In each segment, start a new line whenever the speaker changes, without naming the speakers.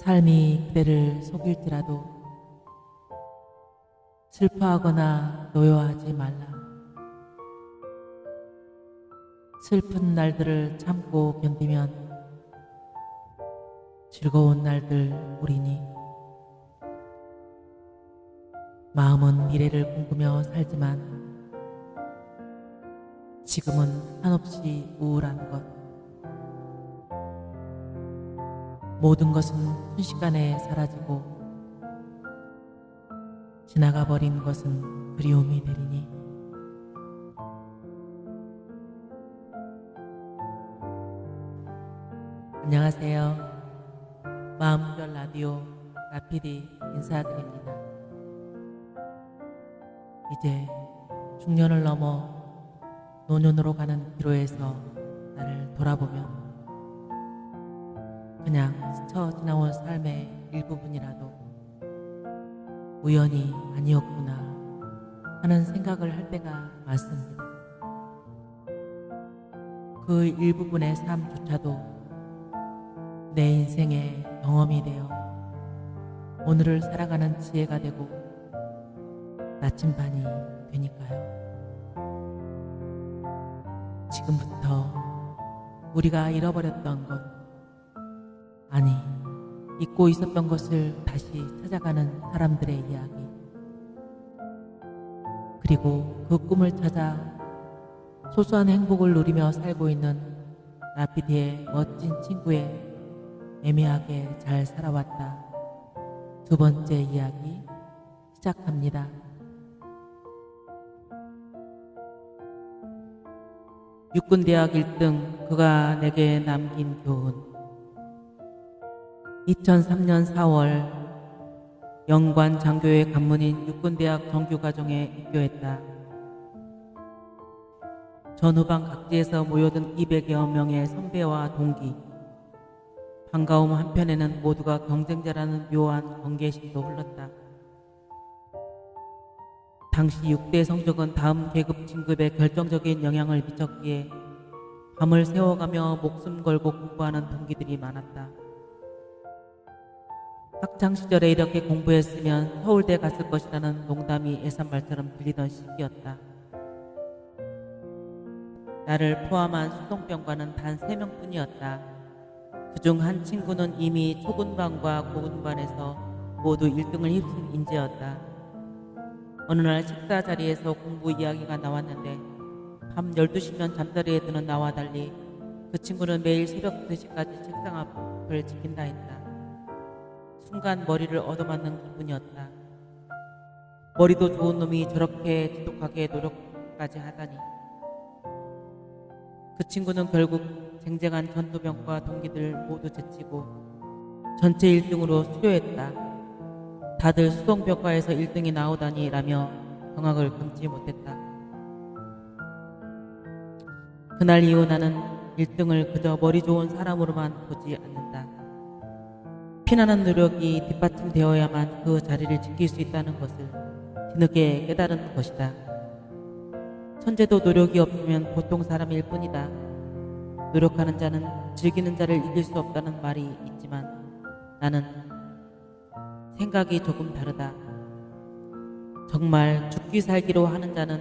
삶이 그대를 속일지라도 슬퍼하거나 노여하지 말라. 슬픈 날들을 참고 견디면 즐거운 날들 오리니. 마음은 미래를 꿈꾸며 살지만 지금은 한없이 우울한 것. 모든 것은 순식간에 사라지고 지나가 버린 것은 그리움이 되리니. 안녕하세요. 마음별 라디오 나피디 인사드립니다. 이제 중년을 넘어 노년으로 가는 기로에서 나를 돌아보면 그냥 스쳐 지나온 삶의 일부분이라도 우연이 아니었구나 하는 생각을 할 때가 많습니다. 그 일부분의 삶조차도 내 인생의 경험이 되어 오늘을 살아가는 지혜가 되고 나침반이 되니까요. 지금부터 우리가 잃어버렸던 것, 아니 잊고 있었던 것을 다시 찾아가는 사람들의 이야기, 그리고 그 꿈을 찾아 소소한 행복을 누리며 살고 있는 나피디의 멋진 친구의 애매하게 잘 살아왔다 두 번째 이야기 시작합니다. 육군대학 1등 그가 내게 남긴 교훈. 2003년 4월 영관 장교의 간문인 육군대학 정규과정에 입교했다. 전후방 각지에서 모여든 200여 명의 선배와 동기. 반가움 한편에는 모두가 경쟁자라는 묘한 경계심도 흘렀다. 당시 6대 성적은 다음 계급 진급에 결정적인 영향을 미쳤기에 밤을 새워가며 목숨 걸고 공부하는 동기들이 많았다. 학창시절에 이렇게 공부했으면 서울대 갔을 것이라는 농담이 예산말처럼 들리던 시기였다. 나를 포함한 수동병과는 단 3명뿐이었다. 그중 한 친구는 이미 초군반과 고군반에서 모두 1등을 휩쓴 인재였다. 어느 날 식사 자리에서 공부 이야기가 나왔는데 밤 12시면 잠자리에 드는 나와 달리 그 친구는 매일 새벽 2시까지 책상 앞을 지킨다 했다. 순간 머리를 얻어맞는 기분이었다. 머리도 좋은 놈이 저렇게 지독하게 노력까지 하다니. 그 친구는 결국 쟁쟁한 전투병과 동기들 모두 제치고 전체 1등으로 수료했다. 다들 수동평가에서 1등이 나오다니 라며 경악을 금치 못했다. 그날 이후 나는 1등을 그저 머리 좋은 사람으로만 보지 않는다. 피나는 노력이 뒷받침되어야만 그 자리를 지킬 수 있다는 것을 뒤늦게 깨달은 것이다. 천재도 노력이 없으면 보통 사람일 뿐이다. 노력하는 자는 즐기는 자를 이길 수 없다는 말이 있지만 나는 생각이 조금 다르다. 정말 죽기 살기로 하는 자는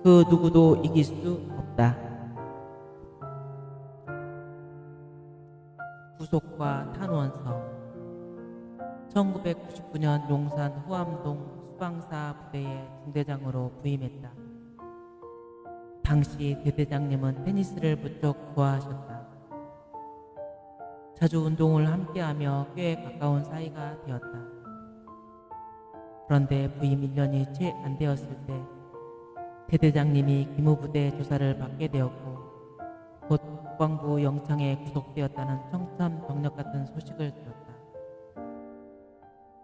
그 누구도 이길 수 없다. 구속과 탄원서. 1999년 용산 후암동 수방사 부대의 중대장으로 부임했다. 당시 대대장님은 테니스를 무척 좋아하셨다. 자주 운동을 함께하며 꽤 가까운 사이가 되었다. 그런데 부임 1년이 채 안 되었을 때 대대장님이 기무부대 조사를 받게 되었고 곧 국방부 영창에 구속되었다는 청천벽력 같은 소식을 들었다.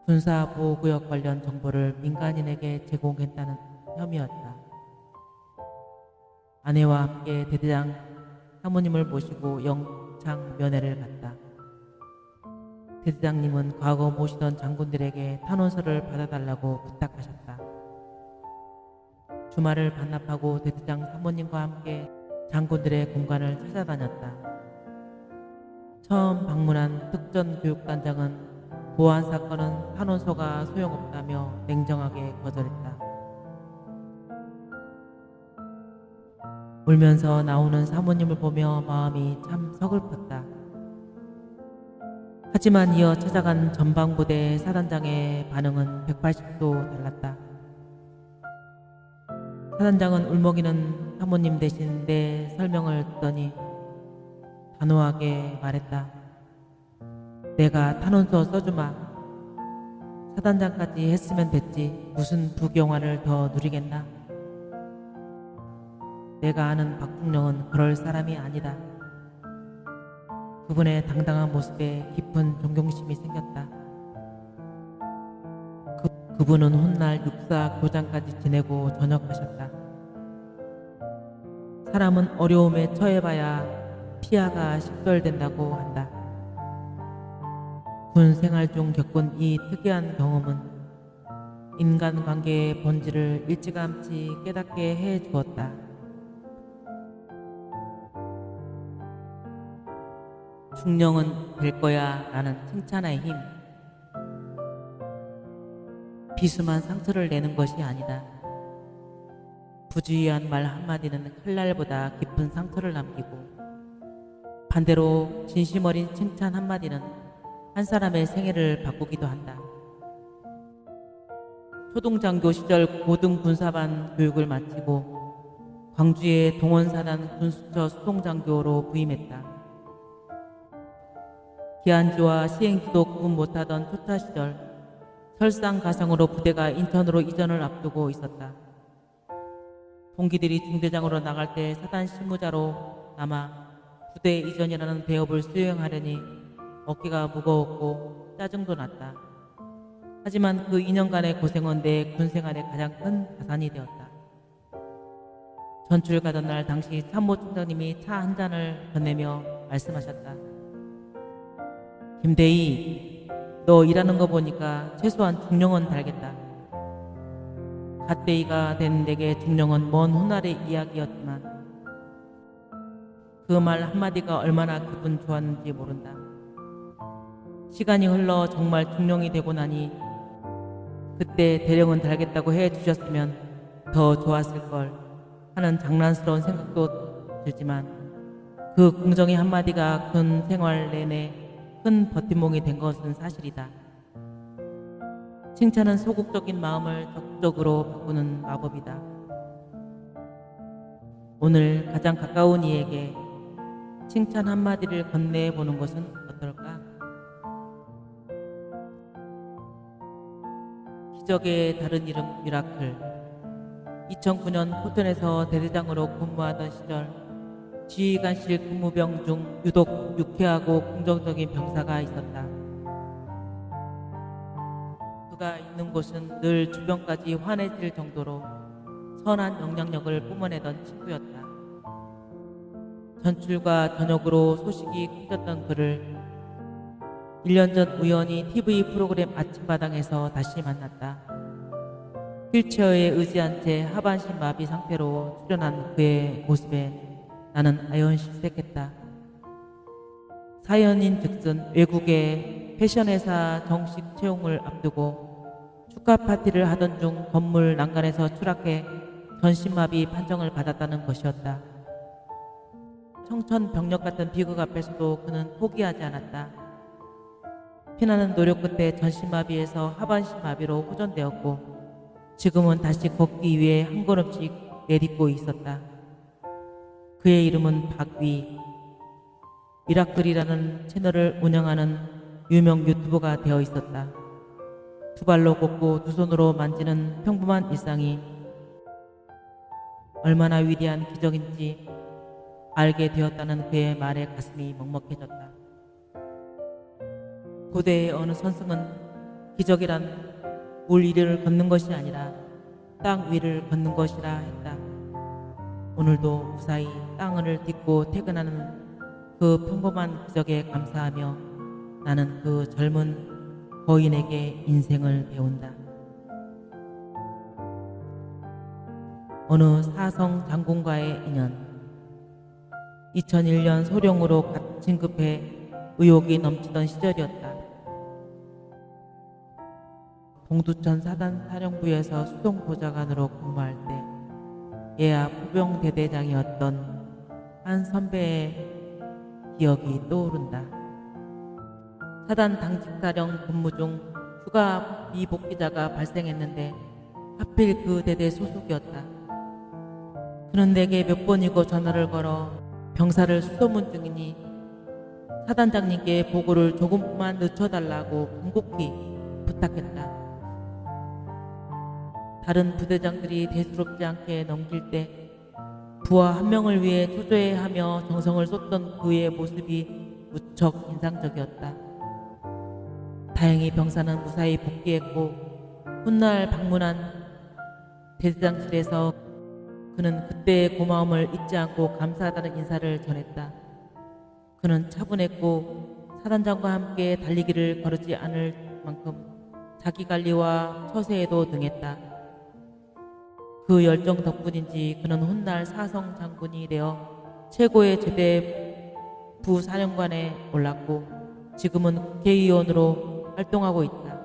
군사보호구역 관련 정보를 민간인에게 제공했다는 혐의였다. 아내와 함께 대대장 사모님을 모시고 영창 면회를 갔다. 대대장님은 과거 모시던 장군들에게 탄원서를 받아달라고 부탁하셨다. 주말을 반납하고 대대장 사모님과 함께 장군들의 공간을 찾아다녔다. 처음 방문한 특전교육단장은 보안 사건은 탄원서가 소용없다며 냉정하게 거절했다. 울면서 나오는 사모님을 보며 마음이 참 서글펐다. 하지만 이어 찾아간 전방부대 사단장의 반응은 180도 달랐다. 사단장은 울먹이는 사모님 대신 내 설명을 듣더니 단호하게 말했다. 내가 탄원서 써주마. 사단장까지 했으면 됐지. 무슨 부경화를 더 누리겠나. 내가 아는 박중령은 그럴 사람이 아니다. 그분의 당당한 모습에 깊은 존경심이 생겼다. 그분은 훗날 육사 교장까지 지내고 전역하셨다. 사람은 어려움에 처해봐야 피아가 식별된다고 한다. 군 생활 중 겪은 이 특이한 경험은 인간관계의 본질을 일찌감치 깨닫게 해 주었다. 중령은 될 거야 라는 칭찬의 힘. 비수만 상처를 내는 것이 아니다. 부주의한 말 한마디는 칼날보다 깊은 상처를 남기고, 반대로 진심 어린 칭찬 한마디는 한 사람의 생애를 바꾸기도 한다. 초동장교 시절 고등군사반 교육을 마치고 광주의 동원사단 군수처 수송장교로 부임했다. 기한지와 시행지도 구분 못하던 초타 시절 설상가상으로 부대가 인천으로 이전을 앞두고 있었다. 동기들이 중대장으로 나갈 때 사단 실무자로 남아 부대 이전이라는 배업을 수행하려니 어깨가 무거웠고 짜증도 났다. 하지만 그 2년간의 고생은 내 군생활의 가장 큰 자산이 되었다. 전출 가던 날 당시 참모총장님이 차 한 잔을 건네며 말씀하셨다. 김대희, 너 일하는 거 보니까 최소한 중령은 달겠다. 갓대이가 된 내게 중령은 먼 훗날의 이야기였지만 그 말 한마디가 얼마나 기분 좋았는지 모른다. 시간이 흘러 정말 중령이 되고 나니 그때 대령은 달겠다고 해주셨으면 더 좋았을 걸 하는 장난스러운 생각도 들지만 그 긍정의 한마디가 군 생활 내내 큰 버팀목이 된 것은 사실이다. 칭찬은 소극적인 마음을 적극적으로 바꾸는 마법이다. 오늘 가장 가까운 이에게 칭찬 한마디를 건네보는 것은 어떨까? 기적의 다른 이름 미라클. 2009년 포천에서 대대장으로 근무하던 시절 지휘관실 근무병 중 유독 유쾌하고 긍정적인 병사가 있었다. 그가 있는 곳은 늘 주변까지 환해질 정도로 선한 영향력을 뿜어내던 친구였다. 전출과 저녁으로 소식이 끊겼던 그를 1년 전 우연히 TV 프로그램 아침마당에서 다시 만났다. 휠체어에 의지한 채 하반신 마비 상태로 출연한 그의 모습에 나는 아연실색했다. 사연인 즉슨 외국의 패션회사 정식 채용을 앞두고 축하 파티를 하던 중 건물 난간에서 추락해 전신마비 판정을 받았다는 것이었다. 청천벽력 같은 비극 앞에서도 그는 포기하지 않았다. 피나는 노력 끝에 전신마비에서 하반신마비로 호전되었고 지금은 다시 걷기 위해 한 걸음씩 내딛고 있었다. 그의 이름은 박위. 미라클이라는 채널을 운영하는 유명 유튜버가 되어 있었다. 두 발로 걷고 두 손으로 만지는 평범한 일상이 얼마나 위대한 기적인지 알게 되었다는 그의 말에 가슴이 먹먹해졌다. 고대의 어느 선승은 기적이란 물 위를 걷는 것이 아니라 땅 위를 걷는 것이라 했다. 오늘도 무사히 땅을 딛고 퇴근하는 그 평범한 기적에 감사하며 나는 그 젊은 거인에게 인생을 배운다. 어느 사성 장군과의 인연. 2001년 소령으로 갓 진급해 의욕이 넘치던 시절이었다. 동두천 사단 사령부에서 수송보좌관으로 근무할 때 예하 포병 대대장이었던 한 선배의 기억이 떠오른다. 사단 당직사령 근무 중 휴가 미복귀자가 발생했는데 하필 그 대대 소속이었다. 그는 내게 몇 번이고 전화를 걸어 병사를 수소문 중이니 사단장님께 보고를 조금만 늦춰달라고 간곡히 부탁했다. 다른 부대장들이 대수롭지 않게 넘길 때 부하 한 명을 위해 초조해하며 정성을 쏟던 그의 모습이 무척 인상적이었다. 다행히 병사는 무사히 복귀했고 훗날 방문한 대대장실에서 그는 그때의 고마움을 잊지 않고 감사하다는 인사를 전했다. 그는 차분했고 사단장과 함께 달리기를 거르지 않을 만큼 자기관리와 처세에도 능했다. 그 열정 덕분인지 그는 훗날 사성 장군이 되어 최고의 제대 부사령관에 올랐고 지금은 국회의원으로 활동하고 있다.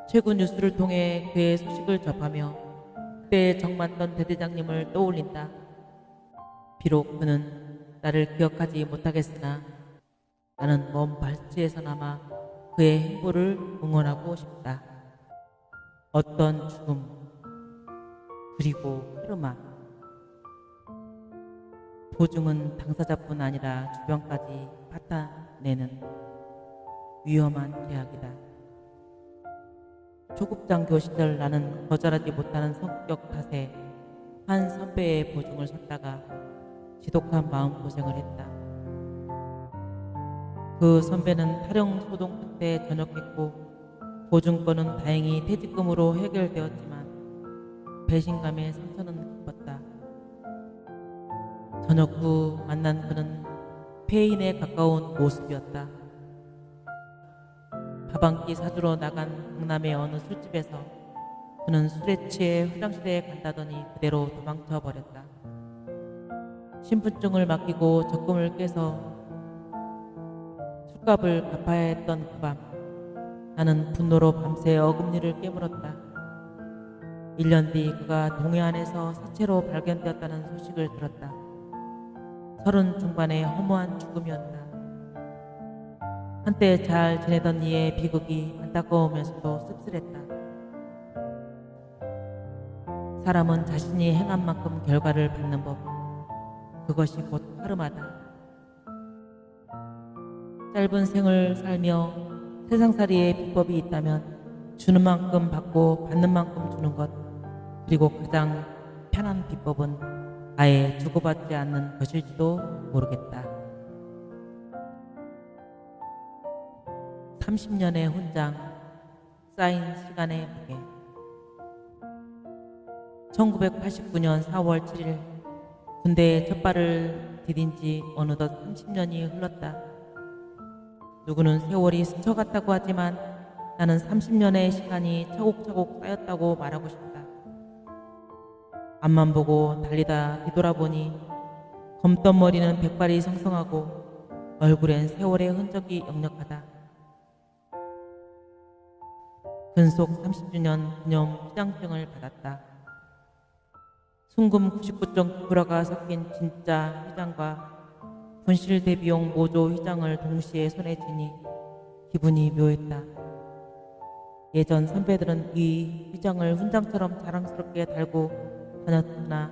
최근 뉴스를 통해 그의 소식을 접하며 그때 정맞던 대대장님을 떠올린다. 비록 그는 나를 기억하지 못하겠으나 나는 먼 발치에서나마 그의 행보를 응원하고 싶다. 어떤 죽음 그리고 흐르마. 보증은 당사자뿐 아니라 주변까지 파탄내는 위험한 계약이다. 초급장교 시절 나는 거절하지 못하는 성격 탓에 한 선배의 보증을 섰다가 지독한 마음고생을 했다. 그 선배는 탈영 소동 끝에 전역했고 보증권은 다행히 퇴직금으로 해결되었지만 배신감에 상처는 깊었다. 전역 후 만난 그는 폐인에 가까운 모습이었다. 밥 한 끼 사주러 나간 강남의 어느 술집에서 그는 술에 취해 화장실에 간다더니 그대로 도망쳐 버렸다. 신분증을 맡기고 적금을 깨서 술값을 갚아야 했던 그 밤, 나는 분노로 밤새 어금니를 깨물었다. 1년 뒤 그가 동해안에서 사체로 발견되었다는 소식을 들었다. 30 중반의 허무한 죽음이었다. 한때 잘 지내던 이의 비극이 안타까우면서도 씁쓸했다. 사람은 자신이 행한 만큼 결과를 받는 법, 그것이 곧 카르마다. 짧은 생을 살며 세상살이의 비법이 있다면 주는 만큼 받고 받는 만큼 주는 것, 그리고 가장 편한 비법은 아예 주고받지 않는 것일지도 모르겠다. 30년의 훈장, 쌓인 시간의 무게. 1989년 4월 7일 군대에 첫 발을 디딘 지 어느덧 30년이 흘렀다. 누구는 세월이 스쳐갔다고 하지만 나는 30년의 시간이 차곡차곡 쌓였다고 말하고 싶다. 앞만 보고 달리다 뒤돌아보니 검던 머리는 백발이 성성하고 얼굴엔 세월의 흔적이 역력하다. 근속 30주년 기념 휘장증을 받았다. 순금 99.9%가 섞인 진짜 휘장과 분실 대비용 모조 휘장을 동시에 손에 쥐니 기분이 묘했다. 예전 선배들은 이 휘장을 훈장처럼 자랑스럽게 달고 다녔으나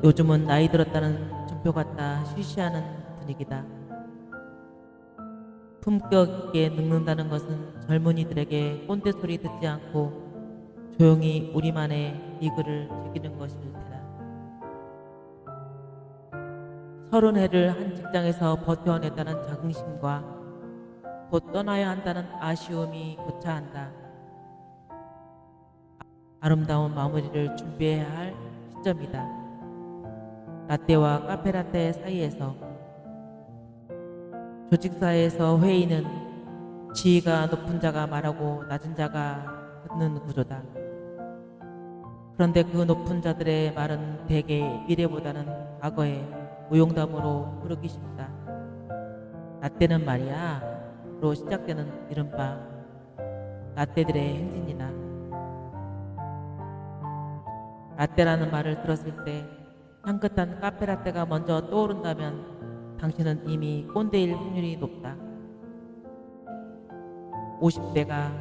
요즘은 나이 들었다는 증표 같다 쉬쉬하는 분위기다. 품격 있게 늙는다는 것은 젊은이들에게 꼰대 소리 듣지 않고 조용히 우리만의 리그를 즐기는 것일 테다. 30해를 한 직장에서 버텨냈다는 자긍심과 곧 떠나야 한다는 아쉬움이 교차한다. 아름다운 마무리를 준비해야 할 시점이다. 라떼와 카페라떼 사이에서 조직사회에서 회의는 지위가 높은 자가 말하고 낮은 자가 듣는 구조다. 그런데 그 높은 자들의 말은 대개 미래보다는 과거에 무용담으로 흐르기 쉽다. 라떼는 말이야 로 시작되는 이른바 라떼들의 행진이다. 라떼라는 말을 들었을 때 향긋한 카페라떼가 먼저 떠오른다면 당신은 이미 꼰대일 확률이 높다. 50대가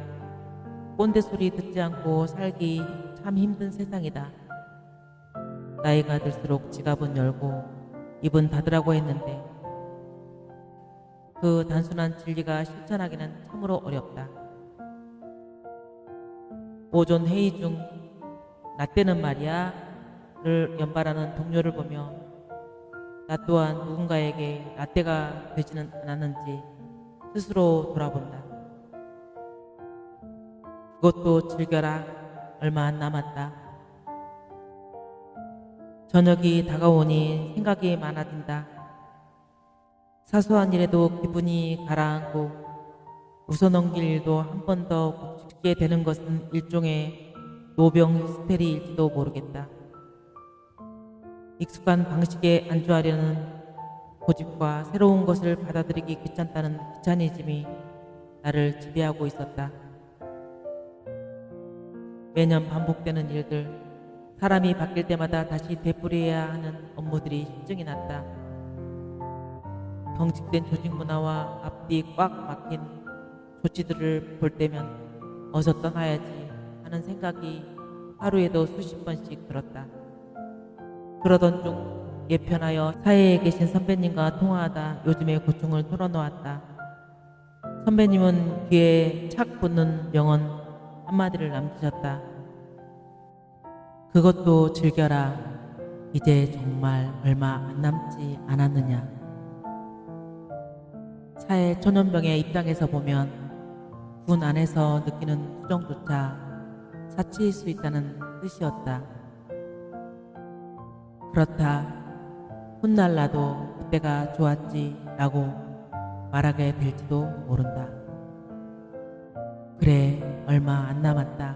꼰대 소리 듣지 않고 살기 참 힘든 세상이다. 나이가 들수록 지갑은 열고 입은 닫으라고 했는데 그 단순한 진리가 실천하기는 참으로 어렵다. 오전 회의 중 라떼는 말이야 를 연발하는 동료를 보며 나 또한 누군가에게 라떼가 되지는 않았는지 스스로 돌아본다. 그것도 즐겨라. 얼마 안 남았다. 저녁이 다가오니 생각이 많아진다. 사소한 일에도 기분이 가라앉고 웃어넘길 일도 한 번 더 곱씹게 되는 것은 일종의 노병 히스테리일지도 모르겠다. 익숙한 방식에 안주하려는 고집과 새로운 것을 받아들이기 귀찮다는 귀차니즘이 나를 지배하고 있었다. 매년 반복되는 일들, 사람이 바뀔 때마다 다시 되풀이해야 하는 업무들이 실증이 났다. 경직된 조직 문화와 앞뒤 꽉 막힌 조치들을 볼 때면 어서 떠나야지 하는 생각이 하루에도 수십 번씩 들었다. 그러던 중 예편하여 사회에 계신 선배님과 통화하다 요즘의 고충을 털어놓았다. 선배님은 귀에 착 붙는 명언 한마디를 남기셨다. 그것도 즐겨라. 이제 정말 얼마 안 남지 않았느냐. 사회 초년병의 입장에서 보면 군 안에서 느끼는 투정조차 사치일 수 있다는 뜻이었다. 그렇다. 훗날 나도 그때가 좋았지 라고 말하게 될지도 모른다. 그래, 얼마 안 남았다.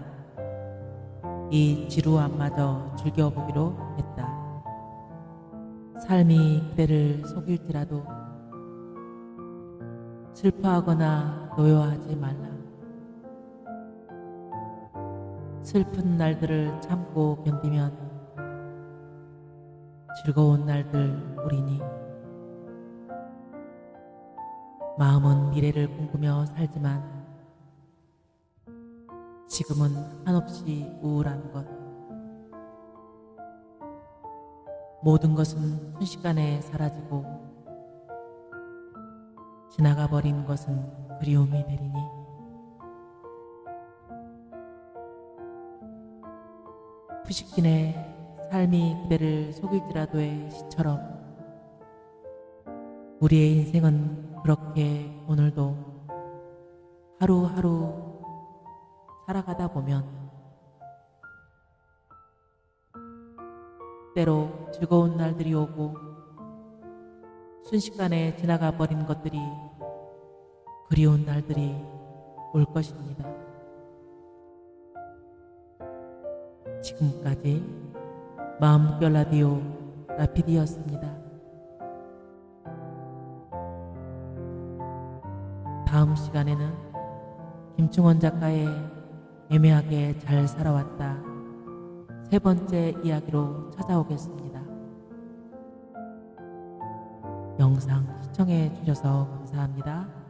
이 지루함마저 즐겨보기로 했다. 삶이 그대를 속일지라도 슬퍼하거나 노여하지 말라. 슬픈 날들을 참고 견디면 즐거운 날들 우리니. 마음은 미래를 꿈꾸며 살지만 지금은 한없이 우울한 것. 모든 것은 순식간에 사라지고 지나가 버린 것은 그리움이 되리니. 푸시킨의 삶이 그대를 속일지라도의 시처럼 우리의 인생은 그렇게 오늘도 하루하루 살아가다 보면 때로 즐거운 날들이 오고 순식간에 지나가 버린 것들이 그리운 날들이 올 것입니다. 지금까지 마음결 라디오 라피디였습니다. 다음 시간에는 김충원 작가의 애매하게 잘 살아왔다 세 번째 이야기로 찾아오겠습니다. 영상 시청해 주셔서 감사합니다.